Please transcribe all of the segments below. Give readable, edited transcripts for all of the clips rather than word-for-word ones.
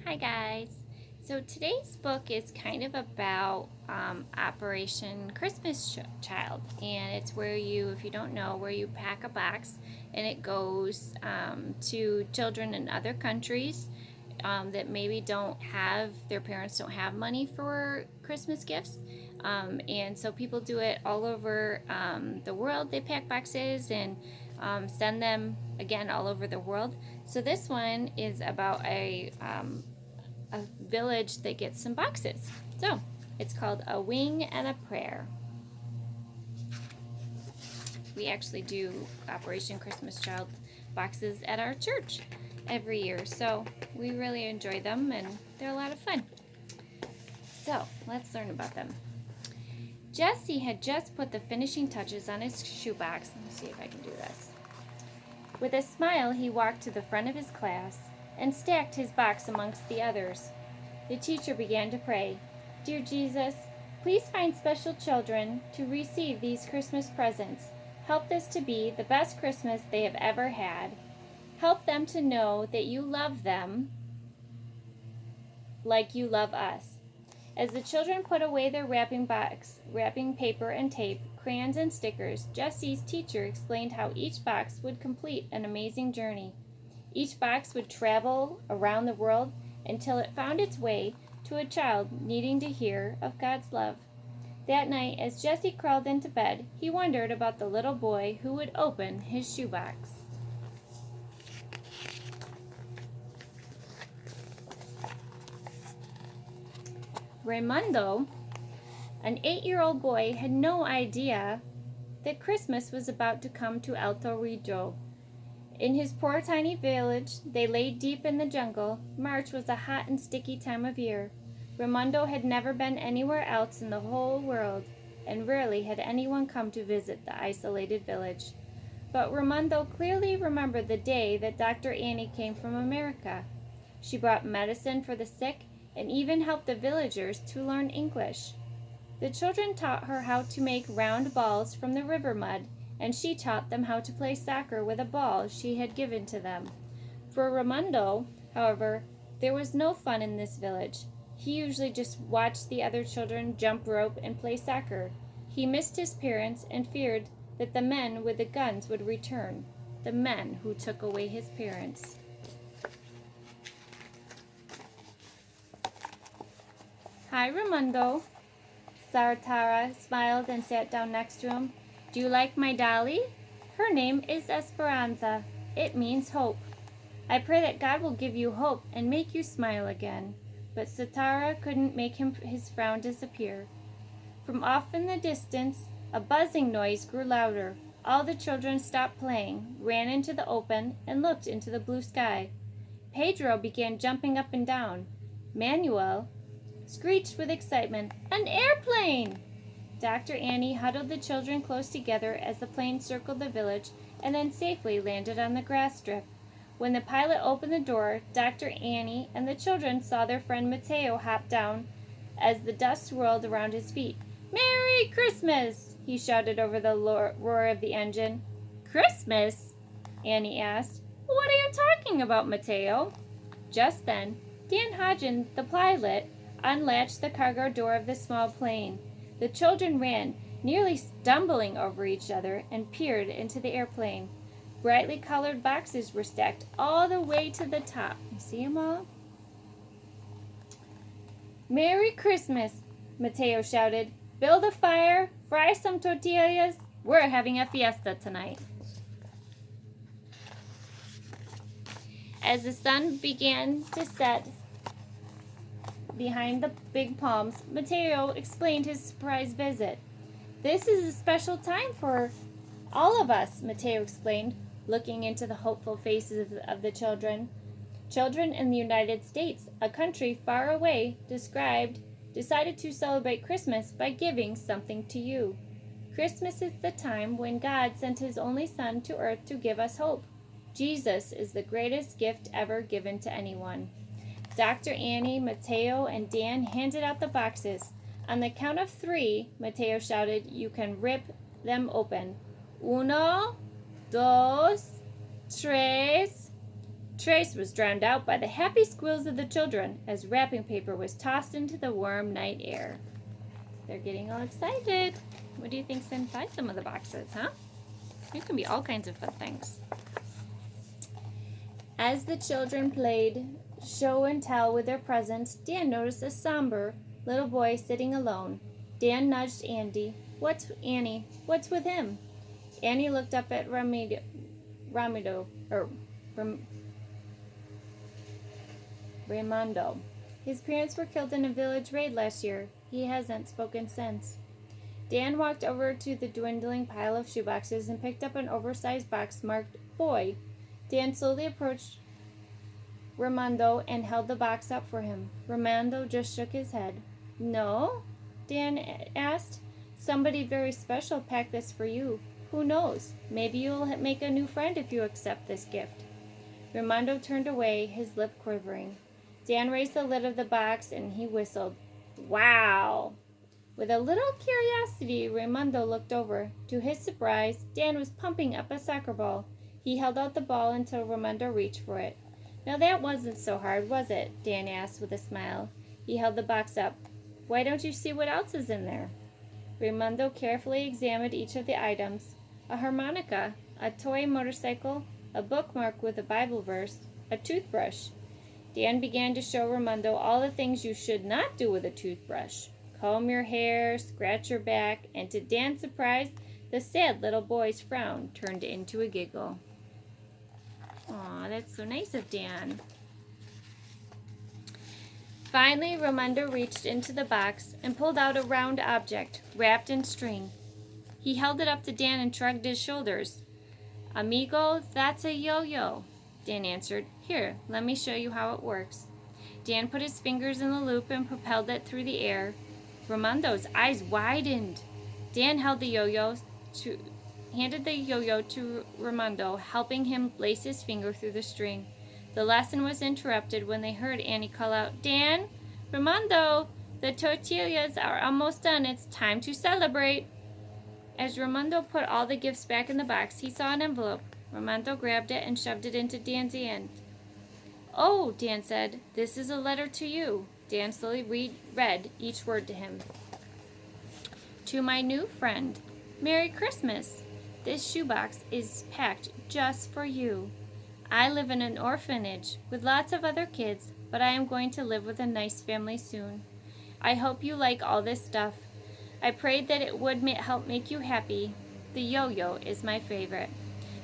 Hi guys. So today's book is kind of about Operation Christmas Child, and it's where you, if you don't know, where you pack a box and it goes to children in other countries that maybe their parents don't have money for Christmas gifts. And so people do it all over the world. They pack boxes and send them again all over the world. So this one is about a village that gets some boxes. So it's called A Wing and a Prayer. We actually do Operation Christmas Child boxes at our church every year, so we really enjoy them and they're a lot of fun. So let's learn about them. Jesse had just put the finishing touches on his shoebox. Let me see if I can do this. With a smile, he walked to the front of his class and stacked his box amongst the others. The teacher began to pray. Dear Jesus, please find special children to receive these Christmas presents. Help this to be the best Christmas they have ever had. Help them to know that you love them like you love us. As the children put away their wrapping paper and tape, crayons and stickers, Jesse's teacher explained how each box would complete an amazing journey. Each box would travel around the world until it found its way to a child needing to hear of God's love. That night, as Jesse crawled into bed, he wondered about the little boy who would open his shoebox. Raimundo, an 8-year-old boy, had no idea that Christmas was about to come to Alto Rijo. In his poor tiny village, they lay deep in the jungle. March was a hot and sticky time of year. Raimundo had never been anywhere else in the whole world, and rarely had anyone come to visit the isolated village. But Raimundo clearly remembered the day that Dr. Annie came from America. She brought medicine for the sick and even helped the villagers to learn English. The children taught her how to make round balls from the river mud, and she taught them how to play soccer with a ball she had given to them. For Raimundo, however, there was no fun in this village. He usually just watched the other children jump rope and play soccer. He missed his parents and feared that the men with the guns would return, the men who took away his parents. Hi, Raimundo. Sartara smiled and sat down next to him. Do you like my dolly? Her name is Esperanza. It means hope. I pray that God will give you hope and make you smile again. But Satara couldn't make his frown disappear. From off in the distance, a buzzing noise grew louder. All the children stopped playing, ran into the open, and looked into the blue sky. Pedro began jumping up and down. Manuel screeched with excitement, An airplane! Dr. Annie huddled the children close together as the plane circled the village and then safely landed on the grass strip. When the pilot opened the door, Dr. Annie and the children saw their friend Mateo hop down as the dust swirled around his feet. Merry Christmas! He shouted over the roar of the engine. Christmas? Annie asked. What are you talking about, Mateo? Just then, Dan Hodgen, the pilot, unlatched the cargo door of the small plane. The children ran, nearly stumbling over each other, and peered into the airplane. Brightly colored boxes were stacked all the way to the top. You see them all? Merry Christmas, Mateo shouted. Build a fire, fry some tortillas. We're having a fiesta tonight. As the sun began to set behind the big palms, Mateo explained his surprise visit. This is a special time for all of us, Mateo explained, looking into the hopeful faces of the children. Children in the United States, a country far away, decided to celebrate Christmas by giving something to you. Christmas is the time when God sent his only Son to earth to give us hope. Jesus is the greatest gift ever given to anyone. Dr. Annie, Mateo, and Dan handed out the boxes. On the count of 3, Mateo shouted, you can rip them open. Uno, dos, tres. Trace was drowned out by the happy squeals of the children as wrapping paper was tossed into the warm night air. They're getting all excited. What do you think's inside some of the boxes, huh? It can be all kinds of fun things. As the children played show and tell with their presents, Dan noticed a somber little boy sitting alone. Dan nudged Annie. What's with him? Annie looked up at Raimondo. His parents were killed in a village raid last year. He hasn't spoken since. Dan walked over to the dwindling pile of shoeboxes and picked up an oversized box marked Boy. Dan slowly approached Raimondo and held the box up for him. Raimondo just shook his head. No? Dan asked. Somebody very special packed this for you. Who knows? Maybe you'll make a new friend if you accept this gift. Raimondo turned away, his lip quivering. Dan raised the lid of the box and he whistled. Wow! With a little curiosity, Raimondo looked over. To his surprise, Dan was pumping up a soccer ball. He held out the ball until Raimondo reached for it. Now that wasn't so hard, was it? Dan asked with a smile. He held the box up. Why don't you see what else is in there? Raimondo carefully examined each of the items. A harmonica, a toy motorcycle, a bookmark with a Bible verse, a toothbrush. Dan began to show Raimondo all the things you should not do with a toothbrush. Comb your hair, scratch your back, and to Dan's surprise, the sad little boy's frown turned into a giggle. Aw, that's so nice of Dan. Finally, Raimondo reached into the box and pulled out a round object wrapped in string. He held it up to Dan and shrugged his shoulders. Amigo, that's a yo-yo, Dan answered. Here, let me show you how it works. Dan put his fingers in the loop and propelled it through the air. Raimondo's eyes widened. Dan handed the yo-yo to Raimondo, helping him place his finger through the string. The lesson was interrupted when they heard Annie call out, Dan, Raimondo, the tortillas are almost done. It's time to celebrate. As Raimondo put all the gifts back in the box, he saw an envelope. Raimondo grabbed it and shoved it into Dan's hand. Oh, Dan said, this is a letter to you. Dan slowly read each word to him. To my new friend, Merry Christmas. This shoebox is packed just for you. I live in an orphanage with lots of other kids, but I am going to live with a nice family soon. I hope you like all this stuff. I prayed that it would help make you happy. The yo-yo is my favorite.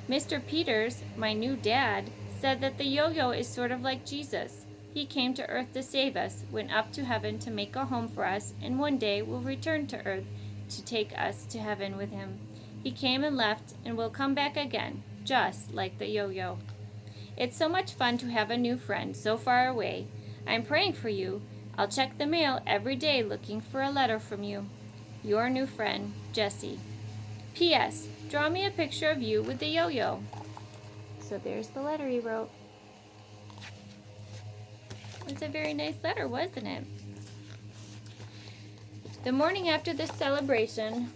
Mr. Peters, my new dad, said that the yo-yo is sort of like Jesus. He came to earth to save us, went up to heaven to make a home for us, and one day will return to earth to take us to heaven with him. He came and left and will come back again, just like the yo-yo. It's so much fun to have a new friend so far away. I'm praying for you. I'll check the mail every day looking for a letter from you. Your new friend, Jessie. P.S. Draw me a picture of you with the yo-yo. So there's the letter he wrote. It's a very nice letter, wasn't it? The morning after this celebration,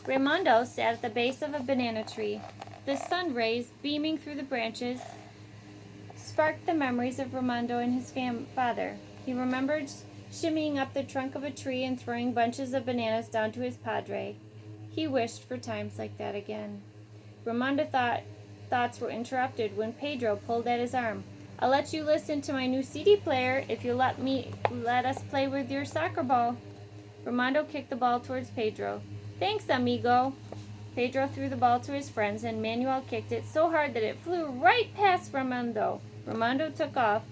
Raimondo sat at the base of a banana tree. The sun rays, beaming through the branches, sparked the memories of Raimondo and his father. He remembered shimmying up the trunk of a tree and throwing bunches of bananas down to his padre. He wished for times like that again. Raimondo's thoughts were interrupted when Pedro pulled at his arm. I'll let you listen to my new CD player if you let us play with your soccer ball. Raimondo kicked the ball towards Pedro. Thanks, amigo. Pedro threw the ball to his friends, and Manuel kicked it so hard that it flew right past Raimondo. Raimondo took off,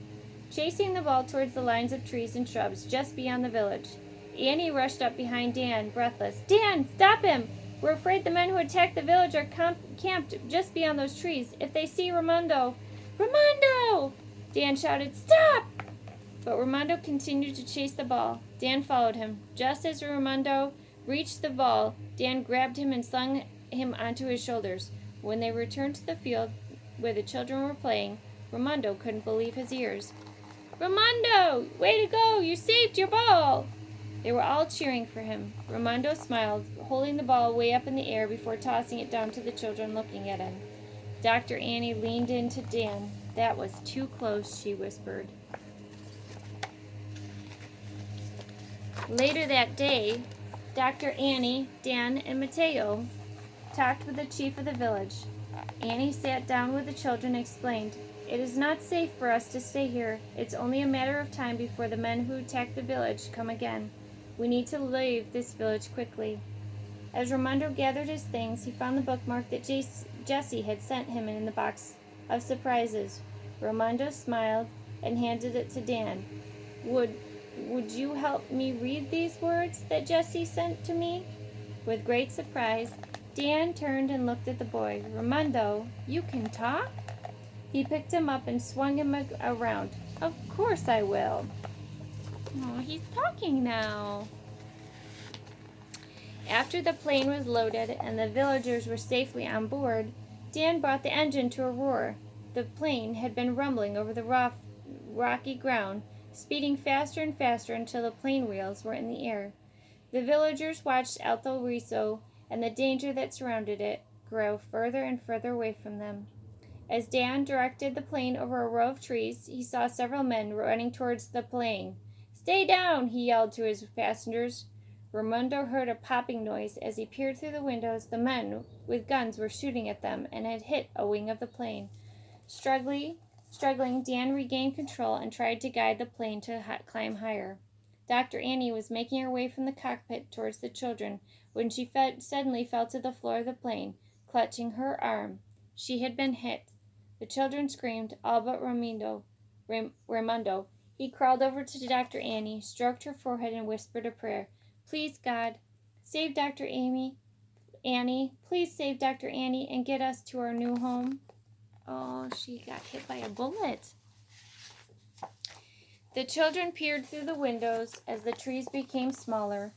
chasing the ball towards the lines of trees and shrubs just beyond the village. Annie rushed up behind Dan, breathless. Dan, stop him! We're afraid the men who attacked the village are camped just beyond those trees. If they see Raimondo... Raimondo! Dan shouted, stop! But Raimondo continued to chase the ball. Dan followed him. Just as Raimondo reached the ball, Dan grabbed him and slung him onto his shoulders. When they returned to the field where the children were playing, Raimondo couldn't believe his ears. Raimondo! Way to go! You saved your ball! They were all cheering for him. Raimondo smiled, holding the ball way up in the air before tossing it down to the children looking at him. Dr. Annie leaned into Dan. That was too close, she whispered. Later that day, Dr. Annie, Dan, and Mateo talked with the chief of the village. Annie sat down with the children and explained, "It is not safe for us to stay here. It's only a matter of time before the men who attacked the village come again. We need to leave this village quickly." As Raimondo gathered his things, he found the bookmark that Jessie had sent him in the box of surprises. Raimondo smiled and handed it to Dan. Would you help me read these words that Jessie sent to me?" With great surprise, Dan turned and looked at the boy. "Raimondo, you can talk?" He picked him up and swung him around. "Of course I will." Oh, he's talking now. After the plane was loaded and the villagers were safely on board, Dan brought the engine to a roar. The plane had been rumbling over the rocky ground, speeding faster and faster until the plane wheels were in the air. The villagers watched Alto Riso and the danger that surrounded it grow further and further away from them. As Dan directed the plane over a row of trees, he saw several men running towards the plane. "Stay down!" he yelled to his passengers. Raimondo heard a popping noise. As he peered through the windows, the men with guns were shooting at them and had hit a wing of the plane. Struggling, Dan regained control and tried to guide the plane to climb higher. Dr. Annie was making her way from the cockpit towards the children when she suddenly fell to the floor of the plane, clutching her arm. She had been hit. The children screamed, all but Raimondo. He crawled over to Dr. Annie, stroked her forehead, and whispered a prayer. "Please, God, save Dr. Annie. Please save Dr. Annie and get us to our new home." Oh, she got hit by a bullet. The children peered through the windows as the trees became smaller.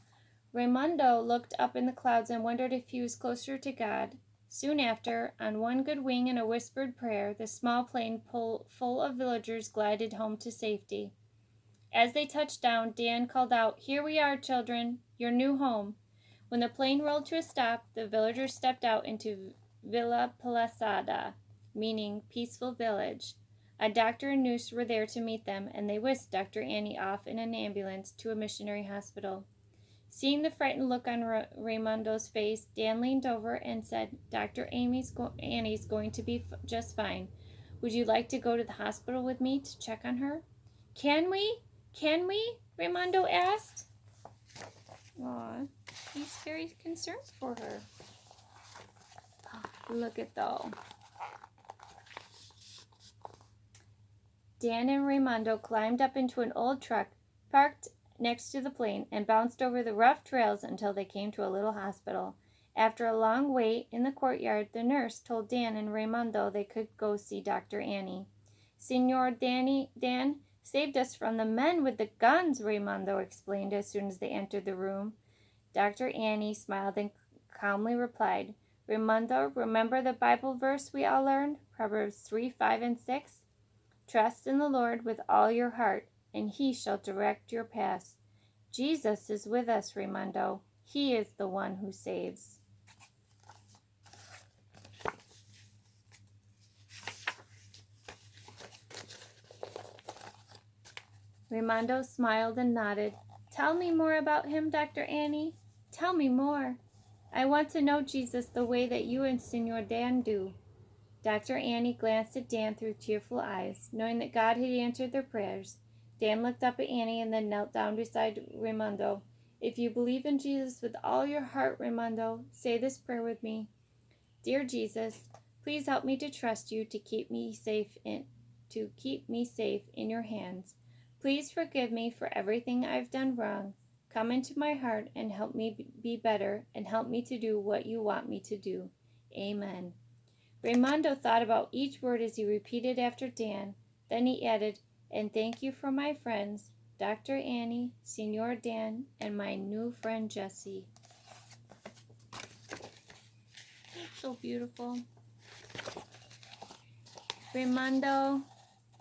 Raimondo looked up in the clouds and wondered if he was closer to God. Soon after, on one good wing and a whispered prayer, the small plane full of villagers glided home to safety. As they touched down, Dan called out, "Here we are, children, your new home." When the plane rolled to a stop, the villagers stepped out into Villa Palisada, meaning peaceful village. A doctor and nurse were there to meet them, and they whisked Dr. Annie off in an ambulance to a missionary hospital. Seeing the frightened look on Raimondo's face, Dan leaned over and said, "Dr. Annie's going to be just fine. Would you like to go to the hospital with me to check on her?" Can we? Raimondo asked. Aw, he's very concerned for her. Oh, look at though. Dan and Raimondo climbed up into an old truck parked next to the plane and bounced over the rough trails until they came to a little hospital. After a long wait in the courtyard, the nurse told Dan and Raimondo they could go see Dr. Annie. "Signor Dan saved us from the men with the guns," Raimondo explained as soon as they entered the room. Dr. Annie smiled and calmly replied, "Raimondo, remember the Bible verse we all learned? Proverbs 3, 5, and 6? Trust in the Lord with all your heart, and he shall direct your paths." Jesus is with us, Raimondo. He is the one who saves. Raimondo smiled and nodded. "Tell me more about him, Dr. Annie. Tell me more. I want to know Jesus the way that you and Signor Dan do." Dr. Annie glanced at Dan through tearful eyes, knowing that God had answered their prayers. Dan looked up at Annie and then knelt down beside Raimondo. "If you believe in Jesus with all your heart, Raimondo, say this prayer with me. Dear Jesus, please help me to trust you to keep me safe in your hands. Please forgive me for everything I've done wrong. Come into my heart and help me be better and help me to do what you want me to do. Amen." Raimondo thought about each word as he repeated after Dan. Then he added, "And thank you for my friends, Dr. Annie, Signor Dan, and my new friend Jessie." That's so beautiful. "Raimondo,"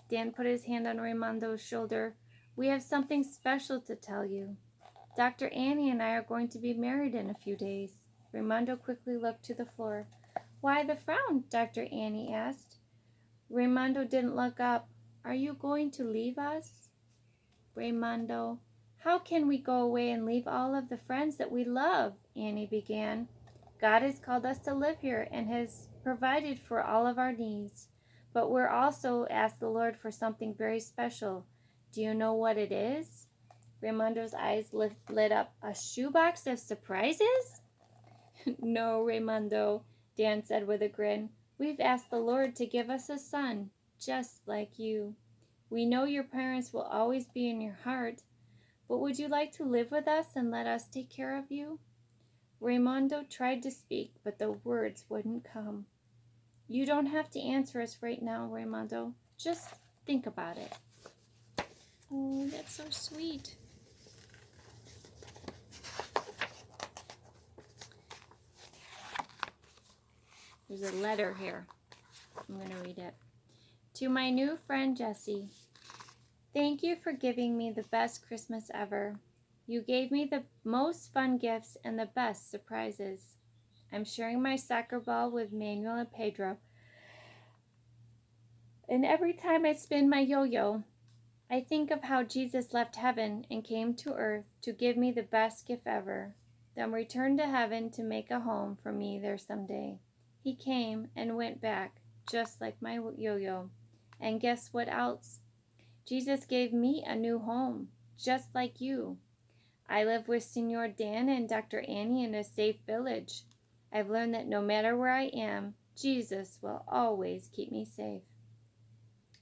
Dan put his hand on Raimondo's shoulder, "we have something special to tell you. Dr. Annie and I are going to be married in a few days." Raimondo quickly looked to the floor. "Why the frown?" Dr. Annie asked. Raimondo didn't look up. Are you going to leave us? Raimondo, how can we go away and leave all of the friends that we love? Annie began. God has called us to live here and has provided for all of our needs. But we're also asked the Lord for something very special. Do you know what it is? Raimondo's eyes lit up. A shoebox of surprises? No, Raimondo, Dan said with a grin. We've asked the Lord to give us a son, just like you. We know your parents will always be in your heart, but would you like to live with us and let us take care of you? Raimondo tried to speak, but the words wouldn't come. You don't have to answer us right now, Raimondo. Just think about it. Oh, that's so sweet. There's a letter here. I'm going to read it. To my new friend Jessie, thank you for giving me the best Christmas ever. You gave me the most fun gifts and the best surprises. I'm sharing my soccer ball with Manuel and Pedro. And every time I spin my yo-yo, I think of how Jesus left heaven and came to earth to give me the best gift ever, then returned to heaven to make a home for me there someday. He came and went back, just like my yo-yo. And guess what else? Jesus gave me a new home, just like you. I live with Senor Dan and Dr. Annie in a safe village. I've learned that no matter where I am, Jesus will always keep me safe.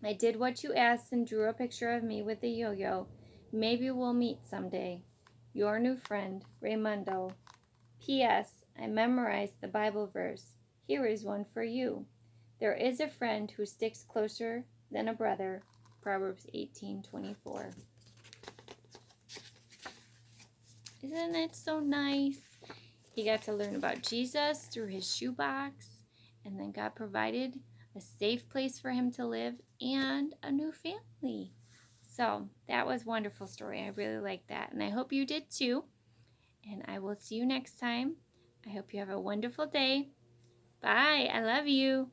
I did what you asked and drew a picture of me with the yo-yo. Maybe we'll meet someday. Your new friend, Raimundo. P.S. I memorized the Bible verse. Here is one for you. There is a friend who sticks closer than a brother. Proverbs 18:24. Isn't it so nice? He got to learn about Jesus through his shoebox, and then God provided a safe place for him to live and a new family. So that was a wonderful story. I really liked that, and I hope you did too. And I will see you next time. I hope you have a wonderful day. Bye. I love you.